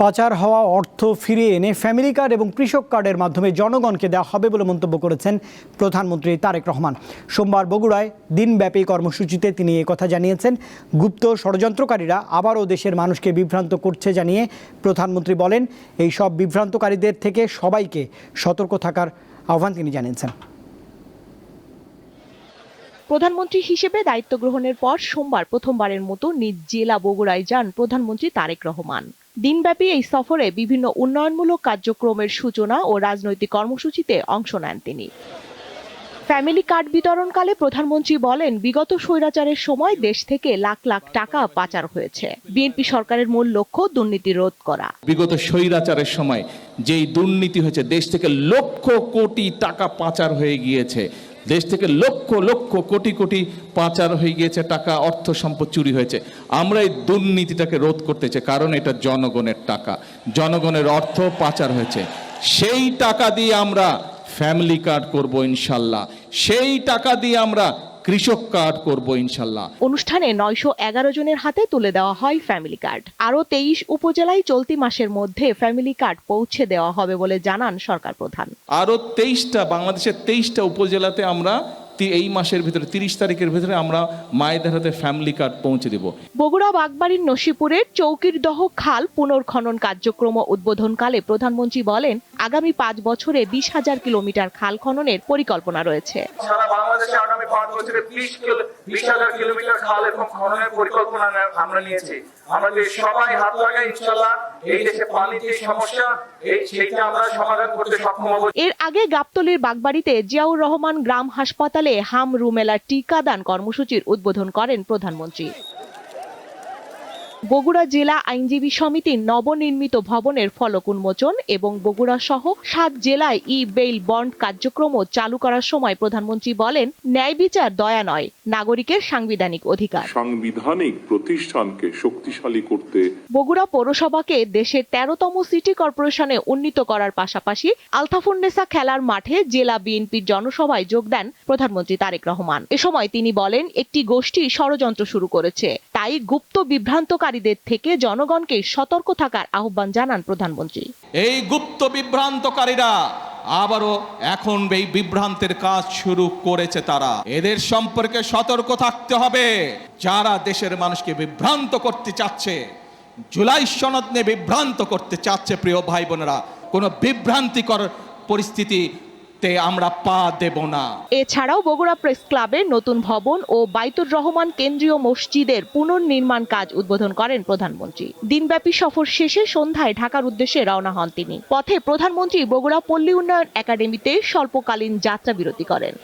পাচার হওয়া অর্থ ফিরিয়ে এনে ফ্যামিলি কার্ড এবং কৃষক কার্ডের মাধ্যমে জনগণকে দেওয়া হবে বলে মন্তব্য করেছেন প্রধানমন্ত্রী তারেক রহমান। সোমবার বগুড়ায় দিনব্যাপী কর্মসূচিতে তিনি কথা জানিয়েছেন। গুপ্ত ষড়যন্ত্রকারীরা আবারও দেশের মানুষকে বিভ্রান্ত করছে জানিয়ে প্রধানমন্ত্রী বলেন, এই সব বিভ্রান্তকারীদের থেকে সবাইকে সতর্ক থাকার আহ্বান তিনি জানিয়েছেন। প্রধানমন্ত্রী হিসেবে দায়িত্ব গ্রহণের পর সোমবার প্রথমবারের মতো নিজ জেলা বগুড়ায় যান প্রধানমন্ত্রী তারেক রহমান। দিনব্যাপী এই সফরে বিভিন্ন উন্নয়নমূলক কার্যক্রমের সূচনা ও রাজনৈতিক কর্মসূচিতে অংশ নেন তিনি। ফ্যামিলি কার্ড বিতরণকালে প্রধানমন্ত্রী বলেন, বিগত স্বৈরাচারের সময় দেশ থেকে লাখ লাখ টাকা পাচার হয়েছে। বিএনপি সরকারের মূল লক্ষ্য দুর্নীতি রোধ করা। বিগত স্বৈরাচারের সময় যেই দুর্নীতি হয়েছে, দেশ থেকে লক্ষ কোটি টাকা পাচার হয়ে গিয়েছে, দেশ থেকে লক্ষ লক্ষ কোটি কোটি পাচার হয়ে গিয়েছে টাকা, অর্থ সম্পদ চুরি হয়েছে। আমরা এই দুর্নীতিটাকে রোধ করতে চাই, কারণ এটা জনগণের টাকা, জনগণের অর্থ পাচার হয়েছে। সেই টাকা দিয়ে আমরা ফ্যামিলি কার্ড করব ইনশাল্লাহ, সেই টাকা দিয়ে আমরা কৃষক কার্ড করব ইনশাল্লাহ। অনুষ্ঠানে 911 জনের হাতে তুলে দেওয়া হয় ফ্যামিলি কার্ড। আরও 23 উপজেলায় চলতি মাসের মধ্যে ফ্যামিলি কার্ড পৌঁছে দেওয়া হবে বলে জানান সরকার প্রধান। আরও 23টা, বাংলাদেশের 23টা উপজেলাতে আমরা এই মাসের ভিতরে 30 তারিখের ভিতরে আমরা মায়েদের হাতে ফ্যামিলি কার্ড পৌঁছে দেব। বগুড়া বাগবাড়ির নসিপুরের চৌকিরদহ খাল পুনর্খনন কার্যক্রম উদ্বোধনকালে প্রধানমন্ত্রী বলেন, আগামী 5 বছরে 20,000 কিলোমিটার খাল খননের পরিকল্পনা রয়েছে। সারা বাংলাদেশে আগামী 5 বছরে 20,000 কিলোমিটার খাল এবং খননের পরিকল্পনা আমরা নিয়েছি। আমাদের সবাই হাত লাগাই ইনশাআল্লাহ এই দেশে পানির যে সমস্যা সেইটা আমরা সমাধান করতে সক্ষম হব। এর আগে গাবতলীর বাগবাড়িতে জিয়াউর রহমান গ্রাম হাসপাতালে হাম রুমেলা টিকাদান কর্মসূচির উদ্বোধন করেন প্রধানমন্ত্রী। বগুড়া জেলা আইনজীবী সমিতির নবনির্মিত ভবনের ফলক উন্মোচন এবং বগুড়া সহ 7 জেলায় বেইল বন্ড কার্যক্রম চালু করার সময় প্রধানমন্ত্রী বলেন, ন্যায় বিচার দয়া নয়, নাগরিকের সাংবিধানিক অধিকার। সাংবিধানিক প্রতিষ্ঠানকে শক্তিশালী করতে বগুড়া পৌরসভাকে দেশের 13তম সিটি কর্পোরেশনে উন্নীত করার পাশাপাশি আলতাফুন্নেসা খেলার মাঠে জেলা বিএনপির জনসভায় যোগ দেন প্রধানমন্ত্রী তারেক রহমান। এ সময় তিনি বলেন, একটি গোষ্ঠী ষড়যন্ত্র শুরু করেছে, তাই গুপ্ত বিভ্রান্তকারীদের থেকে জনগণকে সতর্ক থাকার আহ্বান জানান প্রধানমন্ত্রী। এই গুপ্ত বিভ্রান্তকারীরা আবারও এখন এই বিভ্রান্তের কাজ শুরু করেছে। তারা এদের সম্পর্কে সতর্ক থাকতে হবে। যারা দেশের মানুষকে বিভ্রান্ত করতে চাচ্ছে, জুলাই সনদ নিয়ে বিভ্রান্ত করতে চাচ্ছে, প্রিয় ভাই বোনেরা, কোনো বিভ্রান্তিকর পরিস্থিতি আমরা পা দেব না। এছাড়াও বগুড়া প্রেস ক্লাবের নতুন ভবন ও বাইতুর রহমান কেন্দ্রীয় মসজিদের পুনর্নির্মাণ কাজ উদ্বোধন করেন প্রধানমন্ত্রী। দিনব্যাপী সফর শেষে সন্ধ্যায় ঢাকার উদ্দেশ্যে রওনা হন তিনি। পথে প্রধানমন্ত্রী বগুড়া পল্লী উন্নয়ন একাডেমিতে স্বল্পকালীন যাত্রা বিরতি করেন।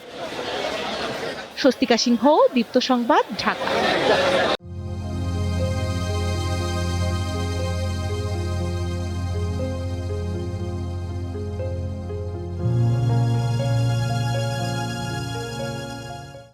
স্বস্তিকা সিংহ, দীপ্ত সংবাদ, ঢাকা।